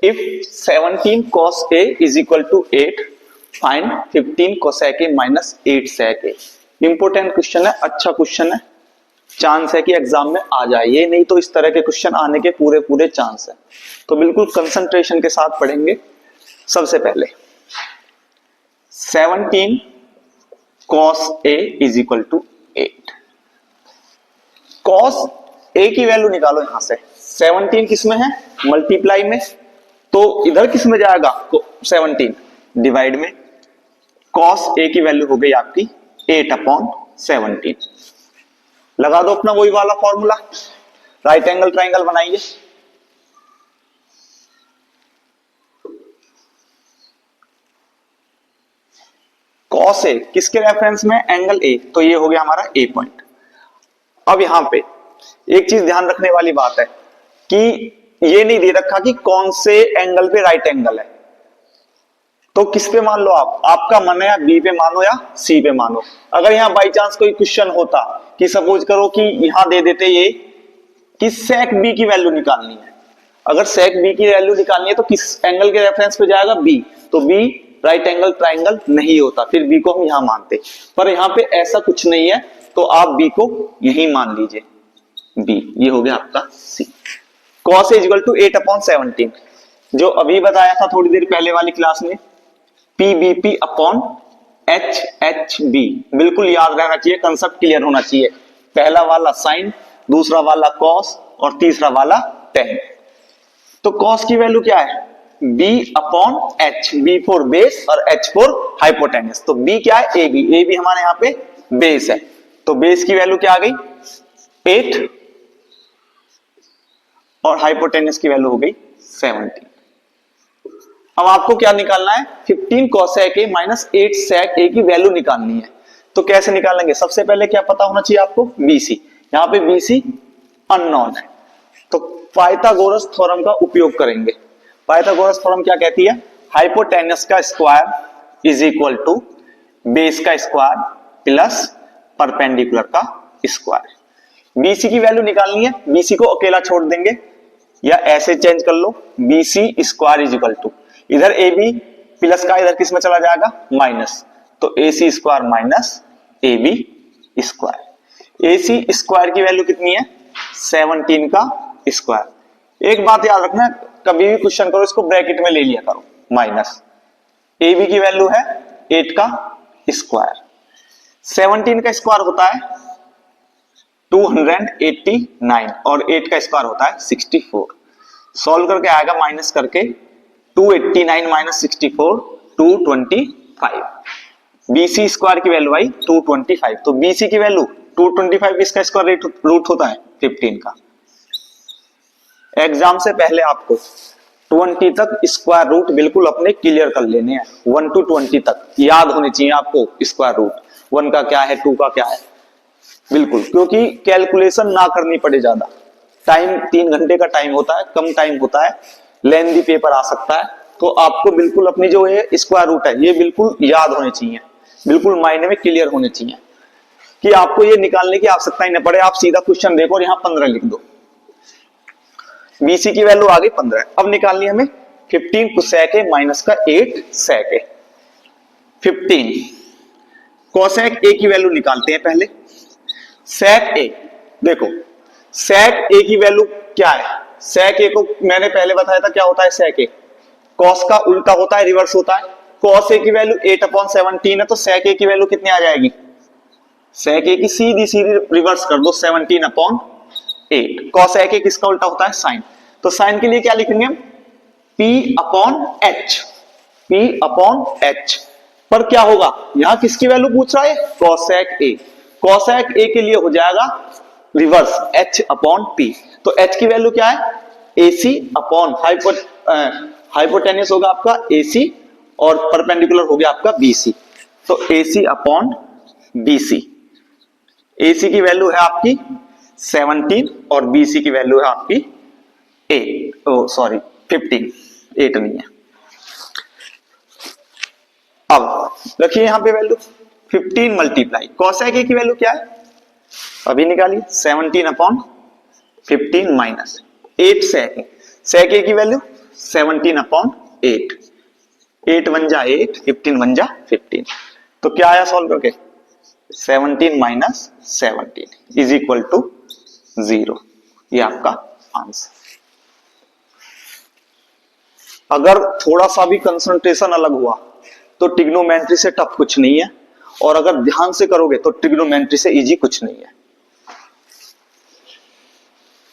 If 17 cos a is equal to 8, find 15 cosec a minus 8 sec a। Important question है, अच्छा question है, chance है कि exam में आ जाए, ये नहीं तो इस तरह के क्वेश्चन आने के पूरे पूरे चांस है। तो बिल्कुल कंसंट्रेशन के साथ पढ़ेंगे। सबसे पहले 17 cos a is equal to 8। cos a की वैल्यू निकालो यहां से। 17 किस में है? मल्टीप्लाई में, तो इधर किस में जाएगा? 17 डिवाइड में। cos a की वैल्यू हो गई आपकी 8/17। लगा दो अपना वही वाला फॉर्मूला, राइट एंगल ट्राइंगल बनाइए। cos a किसके रेफरेंस में? एंगल a, तो ये हो गया हमारा a पॉइंट। अब यहां पे एक चीज ध्यान रखने वाली बात है कि ये नहीं दे रखा कि कौन से एंगल पे राइट एंगल है, तो किस पे मान लो आप, आपका मन है या बी पे मानो या सी पे मानो। अगर यहां बाई चांस कोई क्वेश्चन होता कि सपोज करो कि यहां दे देते ये कि सेक बी की वैल्यू निकालनी है, अगर सेक बी की वैल्यू निकालनी है तो किस एंगल के रेफरेंस पे जाएगा? बी, तो बी राइट एंगल ट्राइंगल नहीं होता, फिर बी को हम यहां मानते। पर यहां पे ऐसा कुछ नहीं है, तो आप बी को यही मान लीजिए, बी। ये हो गया आपका सी। cos a इक्वल टू 8/17, जो अभी बताया था थोड़ी देर पहले वाली क्लास में, PBP अपॉन HHB। बिल्कुल याद रहना चाहिए, कंसेप्ट क्लियर होना चाहिए। पहला वाला साइन, दूसरा वाला cos और तीसरा वाला tan। तो cos की वैल्यू क्या है? B upon H, B for base और H फॉर हाइपोटेनस। तो B क्या है? AB। AB हमारे यहां पे बेस है, तो बेस की वैल्यू क्या आ गई? 8 और हाइपोटेनस की वैल्यू हो गई 17। अब आपको क्या निकालना है? 15 cosec a minus 8 sec a की वैल्यू निकालनी है। तो कैसे निकालेंगे? सबसे पहले क्या पता होना चाहिए आपको? BC। यहां पे BC अननोन है, तो पाइथागोरस थ्योरम का उपयोग करेंगे। पाइथागोरस थ्योरम क्या कहती है? हाइपोटेनस का square is equal to base का स्क्वायर प्लस परपेंडिकुलर का स्क्वायर। BC की वैल्यू निकालनी है, BC को अकेला छोड़ देंगे या ऐसे चेंज कर लो, BC square is equal to, इधर AB प्लस का इधर किस में चला जाएगा? माइनस, तो AC square minus AB square. AC square की वैल्यू कितनी है? 17 का स्क्वायर। एक बात याद रखना, कभी भी क्वेश्चन करो इसको ब्रैकेट में ले लिया करो, माइनस AB की वैल्यू है 8 का स्क्वायर। 17 का स्क्वायर होता है 289 और 8 का स्क्वायर होता है 64। सॉल्व करके आएगा माइनस करके 289 माइनस 64 225। BC स्क्वायर की वैल्यू आई 225, तो BC की वैल्यू 225 इसका स्क्वायर रूट होता है 15 का। एग्जाम से पहले आपको 20 तक स्क्वायर रूट बिल्कुल अपने क्लियर कर लेने हैं। 1 to 20 तक याद होने चाहिए आपको स्क्वायर रूट। 1 का क्या है, 2 का क्या है, बिल्कुल, क्योंकि कैलकुलेशन ना करनी पड़े ज्यादा। टाइम 3 घंटे का टाइम होता है, कम टाइम होता है, लेंथी पेपर आ सकता है, तो आपको बिल्कुल अपनी जो है स्क्वायर रूट है ये बिल्कुल याद होने चाहिए, बिल्कुल माइंड में क्लियर होने चाहिए कि आपको ये निकालने की आवश्यकता ही न पड़े। आप सीधा क्वेश्चन देखो और यहाँ 15 लिख दो। BC की वैल्यू आ गई 15। अब निकालनी हमें 15 cosec a माइनस का 8 sec a। 15 cosec a की वैल्यू निकालते हैं पहले। sec a, देखो sec a की वैल्यू क्या है? sec a को मैंने पहले बताया था क्या होता है sec a, cos का उल्टा होता है, रिवर्स होता है। cos a की वैल्यू 8/17 है, तो sec a की वैल्यू कितनी आ जाएगी? sec a की सीधी सीधी रिवर्स कर दो 17/8। cos a किसका उल्टा होता है? साइन। तो साइन के लिए क्या लिखेंगे हम? P/H। P/H पर क्या होगा? यहां किसकी वैल्यू पूछ रहा है? cosec a। cosec a के लिए हो जाएगा रिवर्स H/P। तो H की वैल्यू क्या है? AC अपॉन हाइपोटेनस होगा आपका AC और परपेंडिकुलर हो गया आपका BC, तो AC अपॉन BC। AC की वैल्यू है आपकी 17 और BC की वैल्यू है आपकी 15, 8 नहीं है। अब रखिए यहां पे वैल्यू 15 मल्टीप्लाई cosec a की वैल्यू क्या है? अभी निकालिए 17/15 minus 8 sec a। sec a की वैल्यू 17 अपॉन 8, 8 1 जा 8, 15 1 जा 15। तो क्या आया सॉल्व करके, 17 माइनस 17 इज इक्वल टू 0। ये आपका आंसर। अगर थोड़ा सा भी कंसंट्रेशन अलग हुआ तो ट्रिग्नोमेट्री से टफ कुछ नहीं है, और अगर ध्यान से करोगे तो ट्रिग्नोमेट्री से इजी कुछ नहीं है।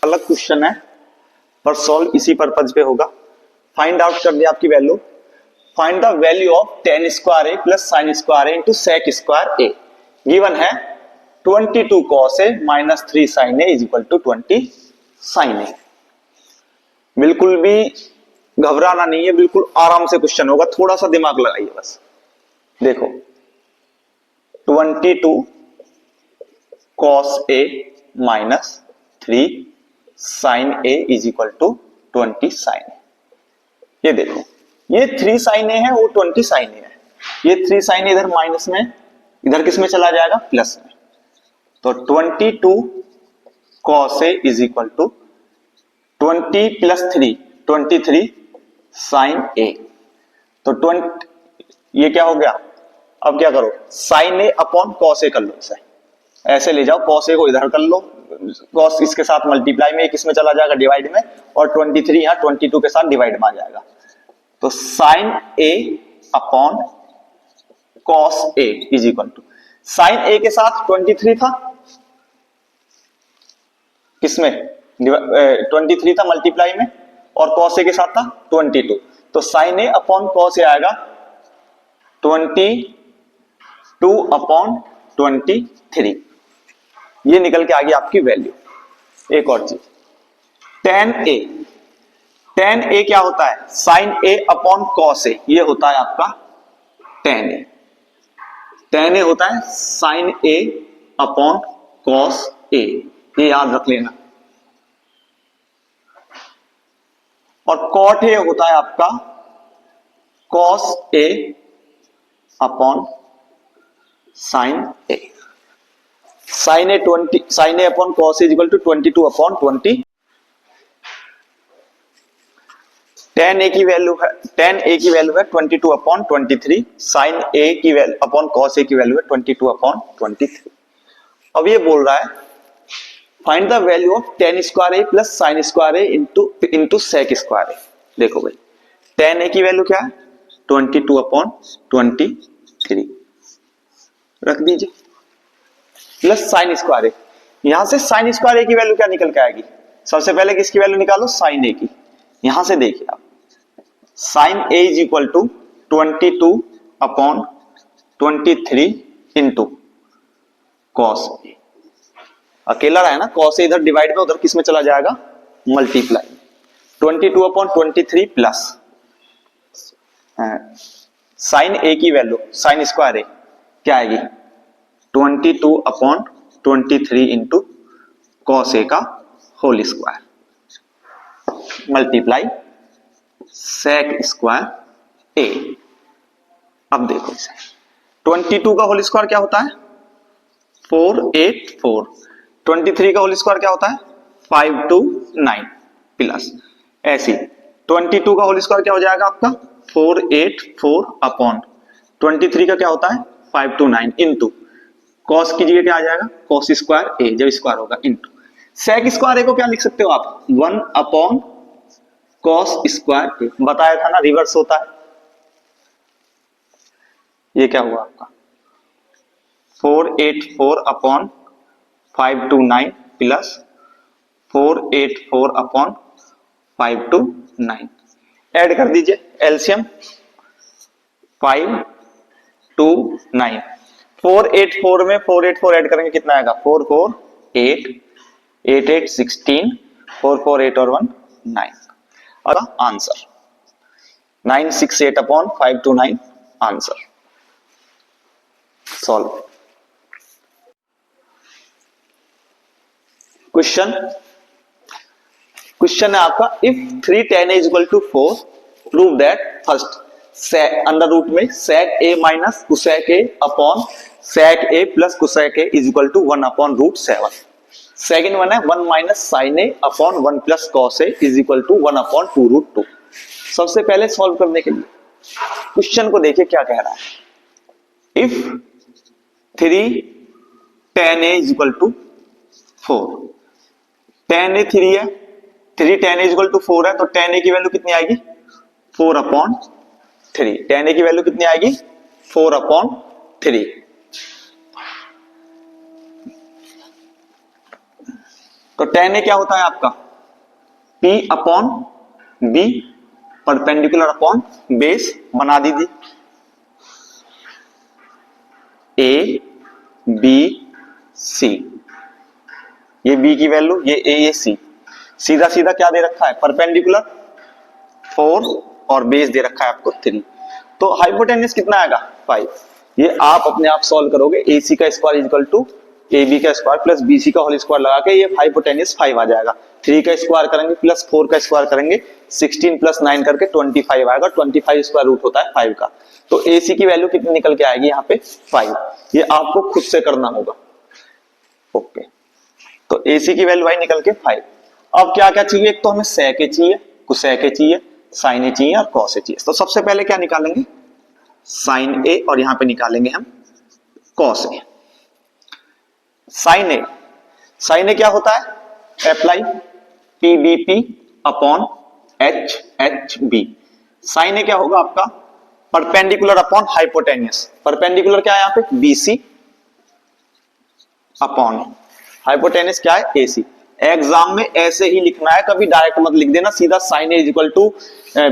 अलग क्वेश्चन है पर सॉल्व इसी पर्पज पे होगा। फाइंड आउट कर दिया आपकी value. Find the value of tan square A plus sine square A into sec square A. Given है 22 cos a minus 3 sin a is equal to 20 sin a। बिल्कुल भी घबराना नहीं है, बिल्कुल आराम से क्वेश्चन होगा, थोड़ा सा दिमाग लगाइए बस। देखो 22 cos a minus 3 sin a is equal to 20 sin a। ये देखो ये 3 sin a है, वो 20 sin a है। ये 3 sin a इधर माइनस में, इधर किस में चला जाएगा, प्लस में। तो 22 cos a is equal to 20 plus 3 23 sin a। तो 20 ये क्या हो गया, अब क्या करो sin a upon cos a कर लो, इसे ऐसे ले जाओ, cos a को इधर कर लो, cos इसके साथ मल्टीप्लाई में, किस में चला जाएगा, डिवाइड में, और 23 यहां 22 के साथ डिवाइड में आ जाएगा। तो sin a upon cos a is equal to, sin a के साथ 23 था, किसमें 23 था मल्टीप्लाई में, और cos a के साथ था 22। तो sin a upon cos a आएगा 22 अपॉन 23। ये निकल के आ गई आपकी वैल्यू। एक और चीज tan a, tan a क्या होता है, sin a upon cos a, ये होता है आपका tan a। tan a होता है sin a upon cos a, ये याद रख लेना। और cot a होता है आपका cos a upon sin a। sin a upon cos a equal to 22 upon 20। tan a की वैल्यू है 22 अपॉन 23, sin a की वैल्यू अपॉन cos a की वैल्यू है 22 अपॉन 23। अब ये बोल रहा है find the value of tan square a plus sin square a into sec square a। देखो भाई tan a की वैल्यू क्या है, 22 अपॉन 23 रख दीजिए, प्लस sin स्क्वायर a। यहां से sin स्क्वायर a की वैल्यू क्या निकल के आएगी, सबसे पहले किसकी वैल्यू निकालो, sin a की। यहां से देखिए आप sin a is equal to 22 upon 23 into cos a। अकेला रहा है ना, cos a इधर डिवाइड में, उधर किस में चला जाएगा, मल्टीप्लाई में। 22 अपॉन 23 प्लस sin a की वैल्यू, sin स्क्वायर a क्या आएगी, 22 अपॉन 23 इंटू cos a का whole square multiply sec square a। अब देखो इसे 22 का होल स्क्वायर क्या होता है, 484, 23 का होल स्क्वायर क्या होता है, 529 प्लस ऐसी 22 का होल स्क्वायर क्या हो जाएगा आपका 484 अपॉन 23 का क्या होता है 529 इंटू कॉस की जगह क्या आ जाएगा, कॉस स्क्वायर ए, जब स्क्वायर होगा, इंटू सेक स्क्वायर ए को क्या लिख सकते हो आप, 1 अपॉन कॉस स्क्वायर ए। बताया था ना रिवर्स होता है। ये क्या हुआ आपका 484 अपॉन 529 प्लस 484 अपॉन 529। ऐड कर दीजिए एलसीएम 529, 484 में 484 ऐड करेंगे कितना आएगा, 448, 88 16, 448 और 1 9। और answer 968 upon 529 answer. Solve question है आपका, if 3 tan a equal to 4 prove that first under root में sec a minus cosec a upon sec a plus cosec a is equal to 1 upon root 7। Second one है 1 minus sin a upon 1 plus cos a is equal to 1 upon 2 root 2। सबसे पहले solve करने के लिए question को देखिए क्या कह रहा है। If 3 tan a is equal to 4, tan a 3 है, 3 tan a is equal to 4 है, तो tan a की वैल्यू कितनी आएगी 4/3। tan a की वैल्यू कितनी आएगी 4/3। तो tan a क्या होता है आपका P/B परपेंडिकुलर अपॉन बेस बना दीजिए। A B C, ये B की वैल्यू, ये A ये C, सीधा सीधा क्या दे रखा है परपेंडिकुलर 4 और बेस दे रखा है आपको 3। तो हाइपोटेन्यूज कितना आएगा 5। ये आप अपने आप सॉल्व करोगे। AC का square is equal to AB का स्क्वायर प्लस BC का होल स्क्वायर लगा के ये हाइपोटेन्यूज 5 आ जाएगा। 3 का स्क्वायर करेंगे प्लस 4 का स्क्वायर करेंगे, 16 प्लस 9 करके 25 आएगा। 25 स्क्वायर रूट होता है 5 का। तो AC की वैल्यू कितनी निकल के आएगी यहाँ पे 5। ये आपको खुद से करना होगा। ओके, तो AC की वैल्यू आई निकल के 5। अब क्या क्या चाहिए, एक तो हमें sec a चाहिए, cosec a चाहिए, sin a चाहिए और cos a चाहिए। तो सबसे पहले क्या निकालेंगे sin a और यहां पे निकालेंगे हम cos a। sin a क्या होता है apply PBP upon HHB। sin a क्या होगा आपका परपेंडिकुलर अपॉन हाइपोटेन्यूस। परपेंडिकुलर क्या है यहाँ पे BC अपॉन हाइपोटेन्यूस क्या है AC। एग्जाम में ऐसे ही लिखना है, कभी डायरेक्ट मत लिख देना सीधा sin a is equal to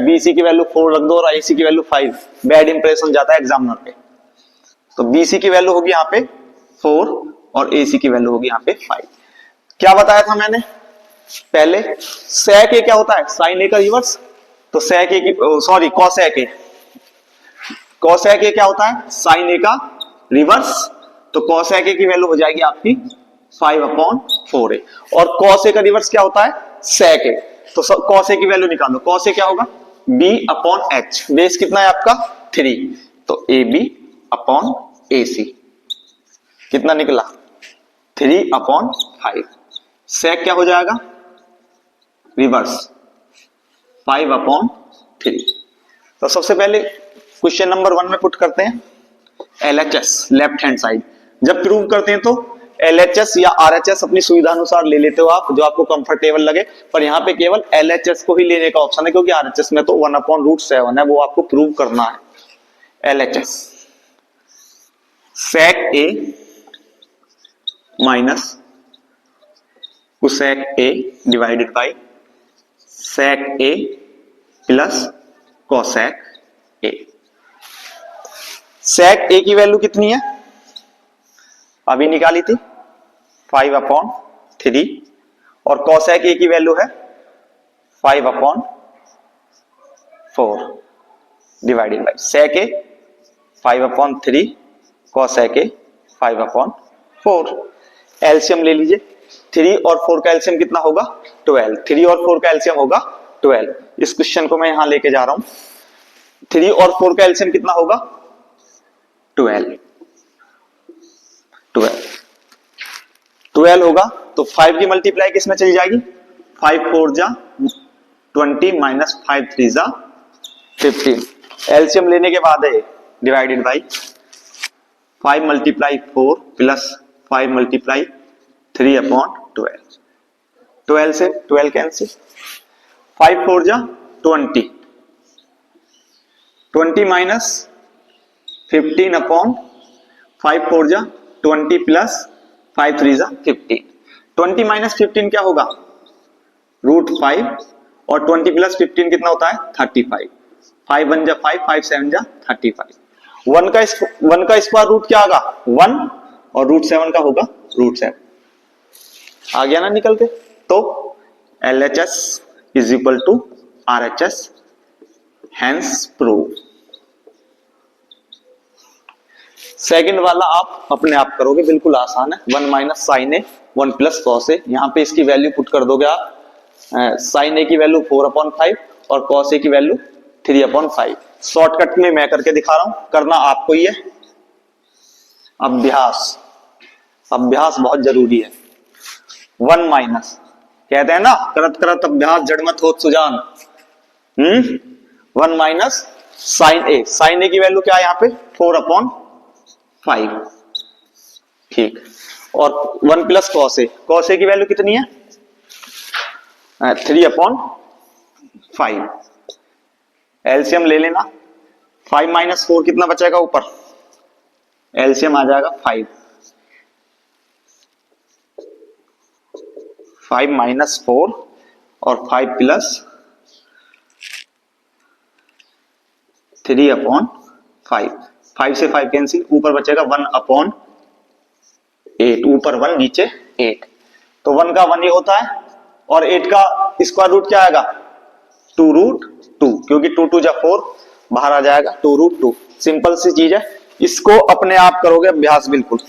BC की वैल्यू 4 रख दो और AC की वैल्यू 5। बैड इंप्रेशन जाता है एग्जामिनर पे। तो BC की वैल्यू होगी यहाँ पे 4 और AC की वैल्यू होगी यहाँ पे 5। क्या बताया था मैंने पहले, sec a क्या होता है sin a का रिवर्स। तो sec a की sorry cosec a, cosec a क्या होता है sin a का रिवर्स। तो cosec a की वैल्यू हो जाएगी आपकी 5/4a और cos a का रिवर्स क्या होता है sec a। तो cos a की वैल्यू निकालो। cos a क्या होगा B/H, बेस कितना है आपका 3, तो AB/AC कितना निकला 3/5। sec क्या हो जाएगा रिवर्स 5/3। तो सबसे पहले क्वेश्चन नंबर 1 में पुट करते हैं LHS लेफ्ट हैंड साइड। जब प्रूव करते हैं तो LHS या RHS अपनी सुविधा अनुसार ले लेते हो आप, जो आपको कंफर्टेबल लगे। पर यहाँ पे केवल LHS को ही लेने का ऑप्शन है, क्योंकि RHS में तो 1/√7 है, वो आपको प्रूव करना है। LHS sec a minus cosec a divided by sec a plus cosec a। sec a की वैल्यू कितनी है अभी निकाली थी 5/3 और cosec a की वैल्यू है 5/4 divided by sec a 5/3 cosec a 5/4। LCM ले लीजिए। 3 और 4 का एलसीएम कितना होगा 12। 3 और 4 का एलसीएम होगा 12। इस क्वेश्चन को मैं यहां लेके जा रहा हूं। 3 और 4 का एलसीएम कितना होगा 12 होगा। तो 5 की मल्टीप्लाई किसमें चली जाएगी 5 4 जा 20 माइनस 5 3 जा 15। एलसीएम लेने के बाद है divided by 5 multiply 4 plus 5 multiply 3/12। 12 से 12 कैंसिल, 5 4 जा 20, 20 माइनस 15/5 4 जा 20 प्लस 5 3 जा 15। 20 माइनस 15 क्या होगा √5 और 20 प्लस 15 कितना होता है 35। 5 1 जा 5, 5 7 जा 35। 1 का स्क्वायर रूट क्या होगा 1 और √7 का होगा √7। आ गया ना निकल के। तो LHS is equal to RHS, hence proved. Second वाला आप अपने आप करोगे, बिल्कुल आसान है। 1 minus sine A 1 plus cos A. यहां पे इसकी वैल्यू पुट कर दोगे आप। साइन ए की वैल्यू 4/5 और कॉस ए की वैल्यू 3/5। शॉर्टकट में मैं करके दिखा रहा हूं, करना आपको ही है। अभ्यास बहुत जरूरी है। 1 माइनस कहते हैं ना करत करत अभ्यास जड़ मत होत सुजान। 1 माइनस साइन ए, साइन ए की वैल्यू क्या है यहाँ पे 4/5, ठीक। और 1 plus cos A, cos A की वैल्यू कितनी है 3/5। एलसीएम ले लेना, 5 माइनस 4 कितना बचेगा ऊपर, एलसीएम आ जाएगा 5, 5 माइनस 4 और 5 प्लस 3/5, 5 से 5 कैंसिल, ऊपर बचेगा 1/8, ऊपर 1 नीचे 8, तो 1 का 1 ही होता है और 8 का स्क्वायर रूट क्या आएगा 2√2, क्योंकि 2 2 जा 4 बाहर आ जाएगा 2√2। सिंपल सी चीज है, इसको अपने आप करोगे अभ्यास, बिल्कुल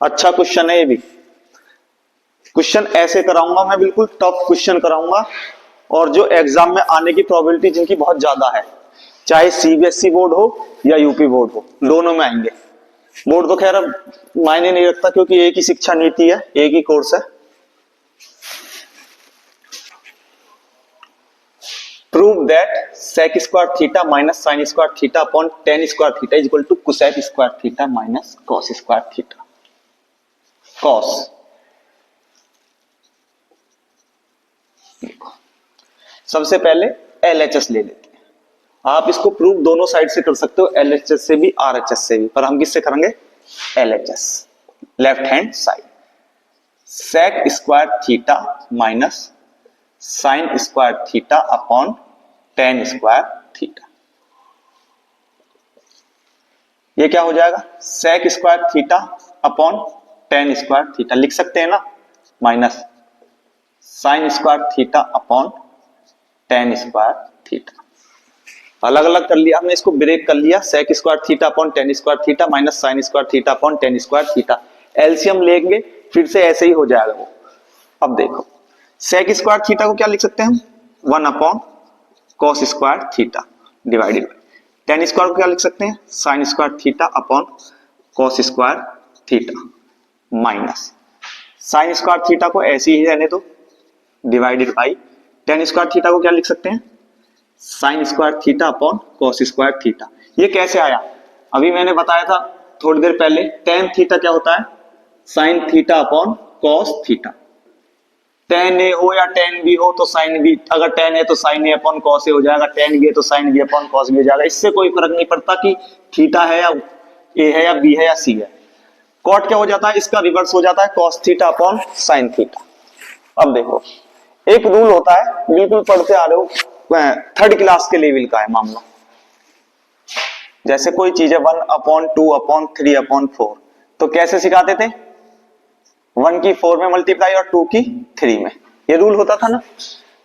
अच्छा क्वेश्चन है ये भी। क्वेश्चन ऐसे कराऊंगा मैं, बिल्कुल टफ क्वेश्चन कराऊंगा, और जो एग्जाम में आने की प्रोबेबिलिटी जिनकी बहुत ज्यादा है, चाहे सीबीएसई बोर्ड हो या यूपी बोर्ड हो, दोनों में आएंगे। बोर्ड तो खैर अब मायने नहीं रखता क्योंकि एक ही शिक्षा नीति है, एक ही कोर्स है। Prove that sec square theta minus sine square theta upon tan square theta is equal to cosec square theta minus cos square theta. cos, सबसे पहले LHS ले लेते हैं। आप इसको प्रूव दोनों साइड से कर सकते हो, LHS से भी RHS से भी, पर हम किससे करेंगे LHS, left hand side. sec square theta minus sine square theta upon tan square theta, ये क्या हो जाएगा sec square theta upon tan square theta, लिख सकते हैं ना, minus sine square theta upon tan square theta. अलग अलग कर लिया हमने, इसको ब्रेक कर लिया, sec square theta upon tan square theta minus sine square theta upon tan square theta. LCM लेंगे फिर से ऐसे ही हो जाएगा वो। अब देखो sec स्क्वायर थीटा को क्या लिख सकते हैं हम 1 upon cos square theta divided by tan square को क्या लिख सकते हैं sign square theta upon cos square theta minus sine square theta को ऐसे ही रहने दो divided by tan square theta को क्या लिख सकते हैं sign square theta upon cos square theta. ये कैसे आया, अभी मैंने बताया था थोड़ी देर पहले, tan थीटा क्या होता है sine theta upon cos theta. tan ए हो या tan बी हो तो साइन बी, अगर tan है तो sine A upon cos A हो जाएगा, tan बी है तो sine B upon cos B हो जाएगा। इससे कोई फर्क नहीं पड़ता कि थीटा है या ए है या बी है या सी है। कॉट क्या हो जाता है, इसका रिवर्स हो जाता है cos theta upon sine theta. अब देखो एक रूल होता है, बिल्कुल पढ़ते आ रहे हो, थर्ड क्लास के लेवल का है मामला। जैसे कोई चीज है 1/2/3/4, तो कैसे सिखाते थे 1 की 4 में मल्टीप्लाई और 2 की 3 में, ये रूल होता था ना।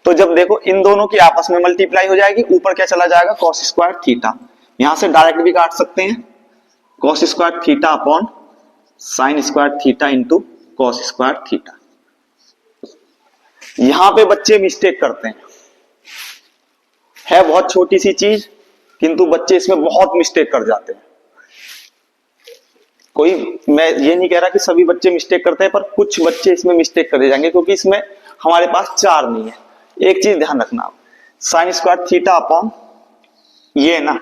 तो जब देखो इन दोनों की आपस में मल्टीप्लाई हो जाएगी, ऊपर क्या चला जाएगा cos स्क्वायर थीटा, यहां से डायरेक्ट भी काट सकते हैं cos square theta upon sine square theta into cos square theta. यहां पे बच्चे मिस्टेक करते हैं, है बहुत छोटी सी चीज किंतु बच्चे इसमें बहुत मिस्टेक कर जाते हैं। कोई, मैं ये नहीं कह रहा कि सभी बच्चे मिस्टेक करते हैं, पर कुछ बच्चे इसमें मिस्टेक कर जाएंगे क्योंकि इसमें हमारे पास 4 नहीं है। एक चीज ध्यान रखना, आप साइन स्क्वायर थीटा अपॉन ये ना,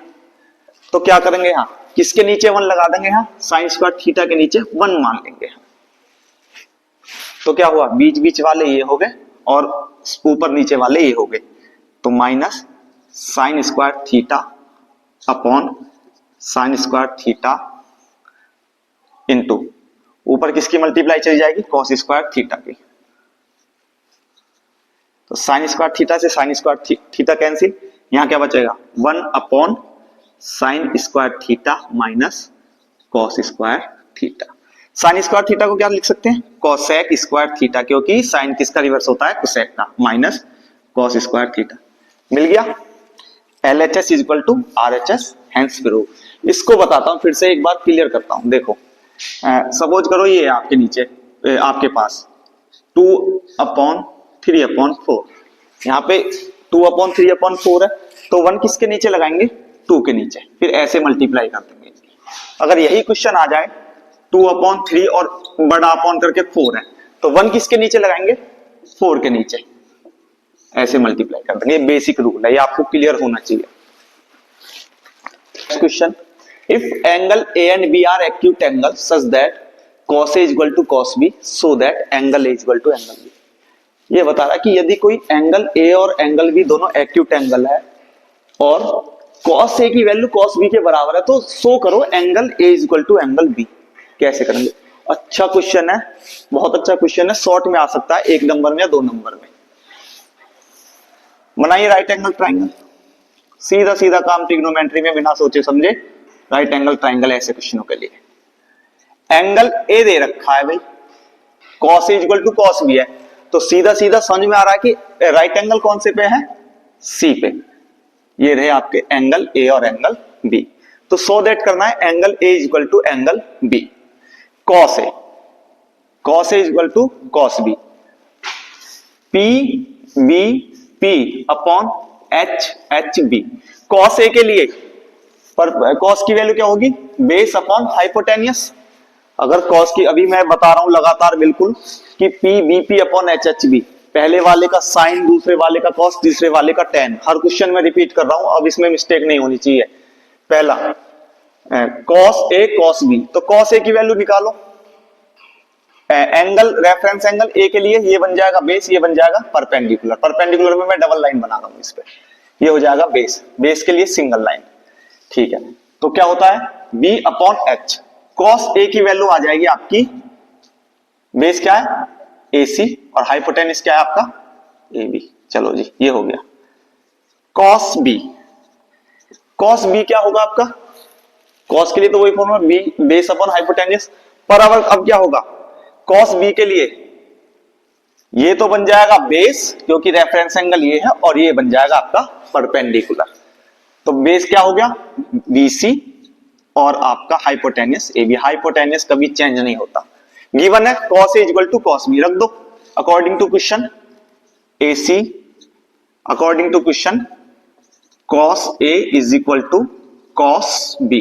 तो क्या करेंगे यहां किसके नीचे 1 लगा देंगे, यहां साइन स्क्वायर थीटा के नीचे 1 मान लेंगे। तो क्या हुआ, बीच बीच वाले ये हो गए और ऊपर नीचे वाले ये हो गए, तो minus sine square theta upon sine square theta into ऊपर किसकी मल्टीप्लाई चली जाएगी cos स्क्वायर थीटा की। तो साइन स्क्वायर थीटा से साइन स्क्वायर थीटा कैंसिल, यहां क्या बचेगा 1 अपॉन sine square theta minus cos square theta. Sine square theta को क्या लिख सकते हैं cosec स्क्वायर थीटा, क्योंकि साइन किसका रिवर्स होता है cosec का, माइनस cos स्क्वायर थीटा। मिल गया, LHS is equal to RHS, hence proved. इसको बताता हूं फिर से एक बार क्लियर करता हूं। देखो सपोज करो ये आपके नीचे आपके पास 2/3/4, यहाँ पे 2/3/4 है, तो 1 किसके नीचे लगाएंगे 2 के नीचे, फिर ऐसे मल्टीप्लाई कर देंगे। अगर यही क्वेश्चन आ जाए 2/3 और बड़ा अपॉन करके 4 है, तो 1 किसके नीचे लगाएंगे 4 के नीचे, ऐसे मल्टीप्लाई कर देंगे। बेसिक रूल है, ये आपको क्लियर होना चाहिए। Question, if angle A and B are acute angle such that cos A equal to cos B so that angle A equal to angle B। ये बता रहा है कि यदि कोई एंगल A और एंगल B दोनों एक्यूट एंगल है और cos A की वैल्यू cos B के बराबर है तो शो करो angle A equal to angle B। कैसे करेंगे? अच्छा क्वेश्चन है, बहुत अच्छा क्वेश्चन है, शॉर्ट में आ सकता है, 1 नंबर में या 2 नंबर में। बनाइए राइट एंगल ट्राइंगल, सीधा सीधा काम ट्रिग्नोमेट्री में बिना सोचे समझे राइट एंगल ट्राइंगल ऐसे क्वेश्चनों के लिए। एंगल ए दे रखा है भाई, cos A equal to cos B है, तो सीधा सीधा समझ में आ रहा है कि राइट एंगल कौन से पे है? C पे। ये रहे आपके एंगल A और एंगल B। तो सो दैट करना है angle A equal to angle B। cos A equal to cos B, P B P upon H B। cos A के लिए पर cos की वैल्यू क्या होगी? Base upon hypotenuse. अगर cos की, अभी मैं बता रहा हूं लगातार बिल्कुल कि P B P upon H B, पहले वाले का साइन, दूसरे वाले का cos, तीसरे वाले का tan। हर क्वेश्चन में रिपीट कर रहा हूं, अब इसमें मिस्टेक नहीं होनी चाहिए। पहला cos A cos B, तो cos A की वैल्यू निकालो। एंगल, रेफरेंस एंगल A के लिए ये बन जाएगा बेस, ये बन जाएगा परपेंडिकुलर। परपेंडिकुलर में मैं डबल लाइन बना रहा हूं इस पे, ये हो जाएगा बेस, बेस के लिए सिंगल लाइन। ठीक है, तो क्या होता है? B upon H। cos A की वैल्यू आ जाएगी आपकी, बेस क्या है? AC, और हाइपोटेनिस क्या है आपका? AB। चलो जी, ये हो गया। cos B, cos B क्या होगा आपका? cos के लिए तो वही formula, B base upon hypotenuse. पर अब क्या होगा? cos B के लिए ये तो बन जाएगा बेस, क्योंकि रेफरेंस एंगल ये है, और ये बन जाएगा आपका परपेंडिकुलर। तो बेस क्या हो गया? BC, और आपका हाइपोटेनियस AB। हाइपोटेनियस कभी चेंज नहीं होता। गिवन है cos A equal to cos B, रख दो according to question. AC according to question cos A is equal to cos B।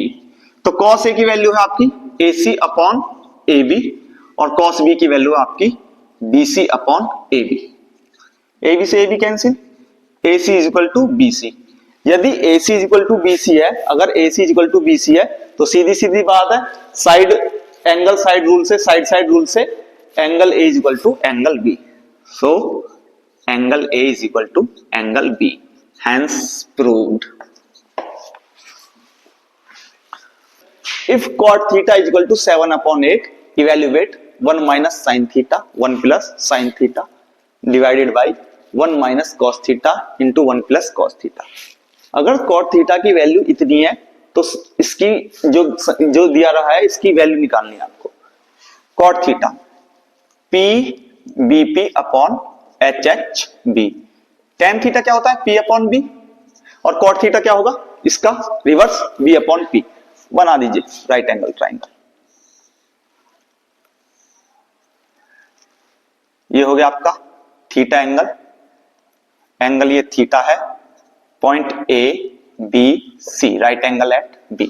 तो cos A की वैल्यू है आपकी AC अपॉन AB, और cos B की वैल्यू है आपकी BC अपॉन AB। AB से AB cancel, AC is equal to BC। यदि AC is equal to BC है, अगर AC is equal to BC है, तो सीधी सीधी बात है, साइड एंगल साइड रूल से, साइड रूल से angle A is equal to angle B। So angle A is equal to angle B, hence proved। If cot theta is equal to 7 upon 8, evaluate 1 minus sin theta, 1 plus sin theta divided by 1 minus cos theta into 1 plus cos theta। अगर cot theta की value इतनी है तो इसकी जो दिया रहा है इसकी वैल्यू निकालनी है आपको। cot theta P BP upon HHB। tan theta क्या होता है? P अपॉन B, और cot थीटा क्या होगा? इसका रिवर्स, B अपॉन P। बना दीजिए राइट एंगल ट्राइंगल। ये हो गया आपका थीटा एंगल, एंगल ये थीटा है, point A B C, right angle at B।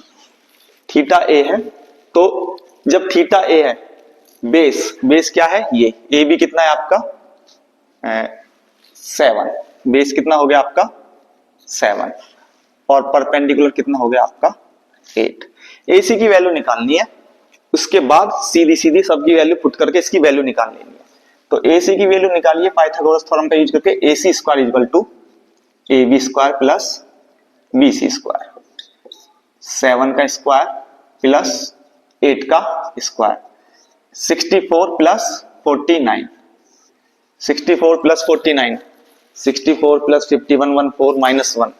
Theta A है, तो जब थीटा A है, बेस क्या है? ये AB कितना है आपका? 7। बेस कितना हो गया आपका? 7, और परपेंडिकुलर कितना हो गया आपका? 8। AC की वैल्यू निकालनी है, उसके बाद सीधी सीधी सबकी वैल्यू पुट करके इसकी वैल्यू निकाल लेनी है। तो AC की वैल्यू निकालिए पाइथागोरस थ्योरम का यूज करके। AC square equal to AB square plus BC square, 7 का स्क्वायर प्लस 8 का square, 64 plus 49, 64 plus 49, 64 plus 51, 14 minus 1,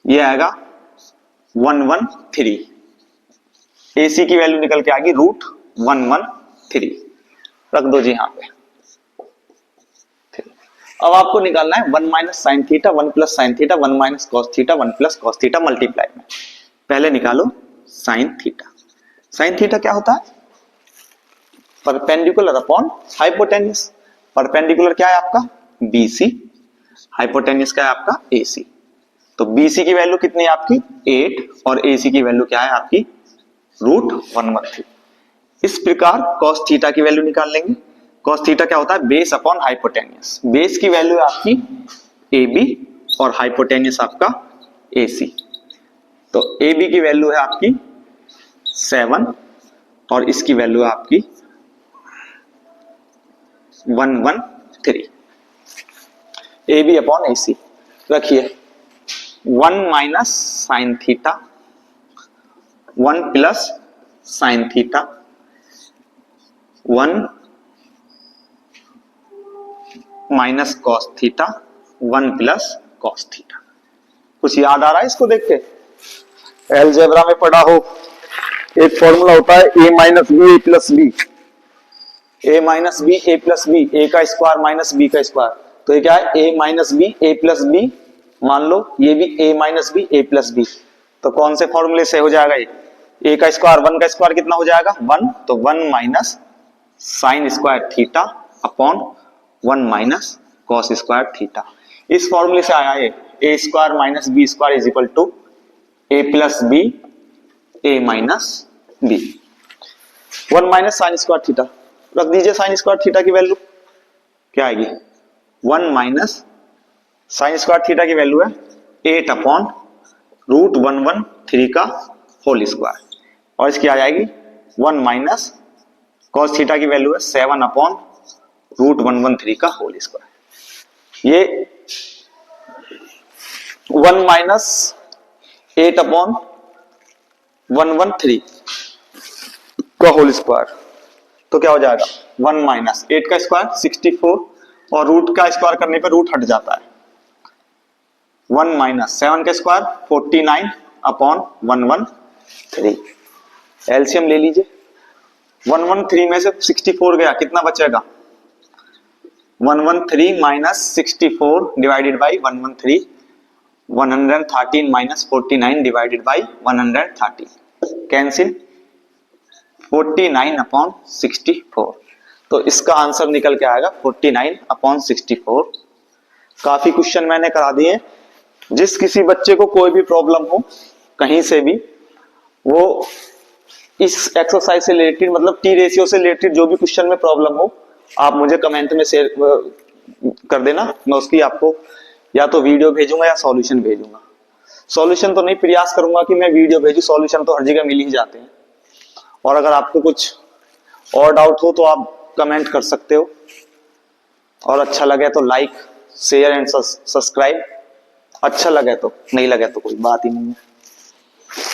ये आएगा 113। AC की वैल्यू निकल के आएगी √113। रख दो जी यहां पे। अब आपको निकालना है 1 minus sine theta, 1 plus sine theta, 1 minus cos theta, 1 plus cos theta multiply में। पहले निकालो साइन थीटा। साइन थीटा क्या होता है? Perpendicular upon hypotenuse. परपेंडिकुलर क्या है आपका? BC, हाइपोटेन्यूस क्या है आपका? AC। तो BC की वैल्यू कितनी है आपकी? 8, और AC की वैल्यू क्या है आपकी? √113। इस प्रकार कॉस थीटा की वैल्यू निकाल लेंगे। कॉस थीटा क्या होता है? Base upon hypotenuse. बेस की वैल्यू है आपकी AB, और हाइपोटेन्यूस आपका AC। तो ए बी की वैल्यू है आपकी 7 और इसकी वैल्यू है आपकी 113। ए बी अपॉन ए सी रखिए 1 minus sine theta 1 plus sine theta 1 minus cos theta 1 plus cos theta. कुछ याद आ रहा है इसको देख के? अलजेब्रा में पढ़ा हो, एक फॉर्मूला होता है ए minus B A plus B, A minus B A plus B, ए का स्क्वायर माइनस बी का स्क्वायर। तो ये क्या है? ए माइनस बी ए प्लस बी, मान लो ये भी ए माइनस बी ए प्लस बी। तो कौन से फॉर्मूले से हो जाएगा ये? ए का स्क्वायर 1 का स्क्वायर कितना हो जाएगा? 1, तो 1 minus sine square theta upon 1 minus cos square theta. इस फॉर्मूले से आया है A square minus B square is equal to A plus B A minus B. 1 minus sine square theta रख दीजिए, साइन स्क्वायर थीटा की वैल्यू क्या आएगी? 1 माइनस साइन स्क्वायर थीटा की वैल्यू है 8 अपॉन रूट 113 का होल स्क्वायर, और इसकी आ जाएगी 1 माइनस कॉस थीटा की वैल्यू है 7 अपॉन रूट 113 का होल स्क्वायर। ये 1 माइनस 8 अपॉन 113 का होल स्क्वायर, तो क्या हो जाएगा? 1 माइनस 8 का स्क्वायर 64 और रूट का स्क्वायर करने पर रूट हट जाता है। 1 माइनस 7 का स्क्वायर 49 अपॉन 113। एलसीएम ले लीजिए, 113 में से 64 गया, कितना बचेगा? 113 minus 64 divided by 113, 113 minus 49 divided by 113, cancel 49 upon 64। तो इसका आंसर निकल के आएगा 49 अपॉन 64। काफी क्वेश्चन मैंने करा दिए। जिस किसी बच्चे को कोई भी प्रॉब्लम हो कहीं से भी, वो इस एक्सरसाइज से रिलेटेड, मतलब टी रेशियो से रिलेटेड जो भी क्वेश्चन में प्रॉब्लम हो, आप मुझे कमेंट में शेयर कर देना। मैं उसकी आपको या तो वीडियो भेजूंगा या सॉल्यूशन भेजूंगा। सॉल्यूशन तो नहीं, प्रयास करूंगा कि मैं वीडियो भेजूं, सॉल्यूशन तो हर जगह मिल ही जाते हैं। और अगर आपको कुछ और डाउट हो तो आप कमेंट कर सकते हो, और अच्छा लगे तो लाइक शेयर एंड सब्सक्राइब, अच्छा लगे तो, नहीं लगे तो कोई बात ही नहीं है।